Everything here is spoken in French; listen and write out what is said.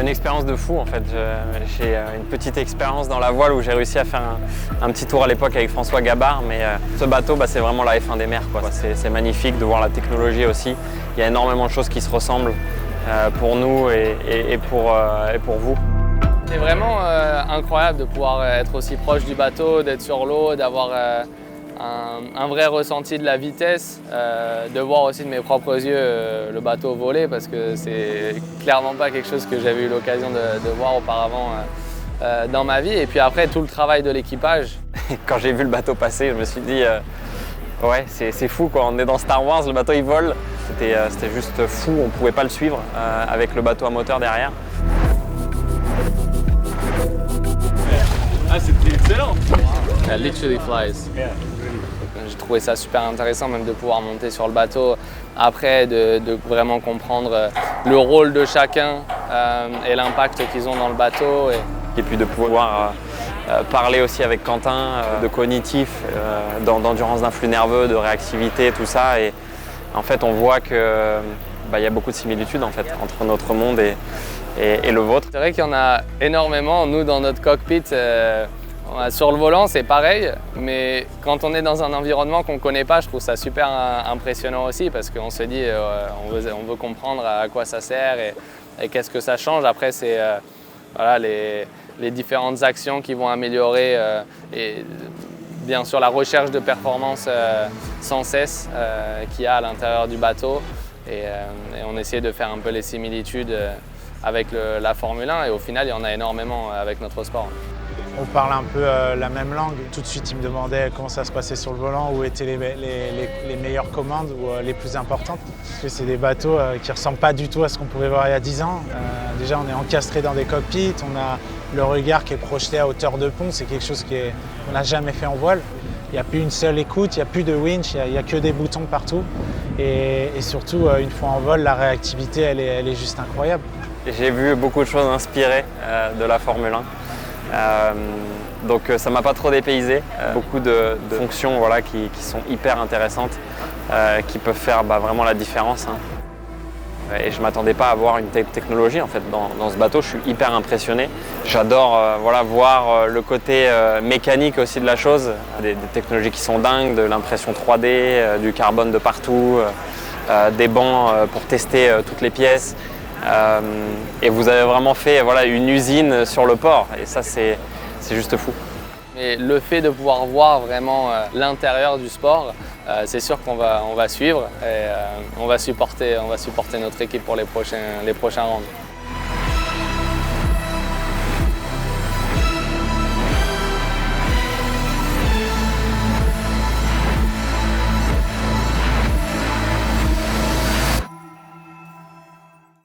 Une expérience de fou en fait. J'ai une petite expérience dans la voile où j'ai réussi à faire un petit tour à l'époque avec François Gabard, mais ce bateau c'est vraiment la F1 des mers. C'est magnifique de voir la technologie aussi. Il y a énormément de choses qui se ressemblent pour nous et pour vous. C'est vraiment incroyable de pouvoir être aussi proche du bateau, d'être sur l'eau, d'avoir un vrai ressenti de la vitesse, de voir aussi de mes propres yeux le bateau voler parce que c'est clairement pas quelque chose que j'avais eu l'occasion de voir auparavant dans ma vie. Et puis après tout le travail de l'équipage. Quand j'ai vu le bateau passer, je me suis dit ouais c'est fou quoi, on est dans Star Wars, le bateau il vole. C'était juste fou, on pouvait pas le suivre avec le bateau à moteur derrière. Ah, c'était excellent! It literally flies. Yeah. J'ai trouvé ça super intéressant même de pouvoir monter sur le bateau après, de vraiment comprendre le rôle de chacun et l'impact qu'ils ont dans le bateau. Et puis de pouvoir parler aussi avec Quentin de cognitif, d'endurance d'un flux nerveux, de réactivité, tout ça. Et en fait, on voit qu'il y a beaucoup de similitudes en fait, entre notre monde et le vôtre. C'est vrai qu'il y en a énormément. Nous, dans notre cockpit, sur le volant, c'est pareil, mais quand on est dans un environnement qu'on ne connaît pas, je trouve ça super impressionnant aussi parce qu'on se dit on veut comprendre à quoi ça sert et qu'est-ce que ça change. Après, c'est voilà, les différentes actions qui vont améliorer et bien sûr la recherche de performance sans cesse qu'il y a à l'intérieur du bateau. Et on essaie de faire un peu les similitudes avec la Formule 1 et au final, il y en a énormément avec notre sport. On parle un peu la même langue. Tout de suite, il me demandait comment ça se passait sur le volant, où étaient les meilleures commandes ou les plus importantes. Parce que c'est des bateaux qui ne ressemblent pas du tout à ce qu'on pouvait voir il y a 10 ans. Déjà, on est encastré dans des cockpits, on a le regard qui est projeté à hauteur de pont. C'est quelque chose qu'on n'a jamais fait en voile. Il n'y a plus une seule écoute, il n'y a plus de winch, il n'y a que des boutons partout. Et surtout, une fois en vol, la réactivité, elle est juste incroyable. J'ai vu beaucoup de choses inspirées de la Formule 1. Donc ça m'a pas trop dépaysé. Beaucoup de fonctions voilà, qui sont hyper intéressantes, qui peuvent faire vraiment la différence. Et je ne m'attendais pas à avoir une telle technologie en fait, dans ce bateau. Je suis hyper impressionné. J'adore voilà, voir le côté mécanique aussi de la chose. Des technologies qui sont dingues, de l'impression 3D, du carbone de partout, des bancs pour tester toutes les pièces. Et vous avez vraiment fait voilà, une usine sur le port et ça c'est juste fou. Et le fait de pouvoir voir vraiment l'intérieur du sport, c'est sûr qu'on va suivre et on va supporter notre équipe pour les prochains rounds.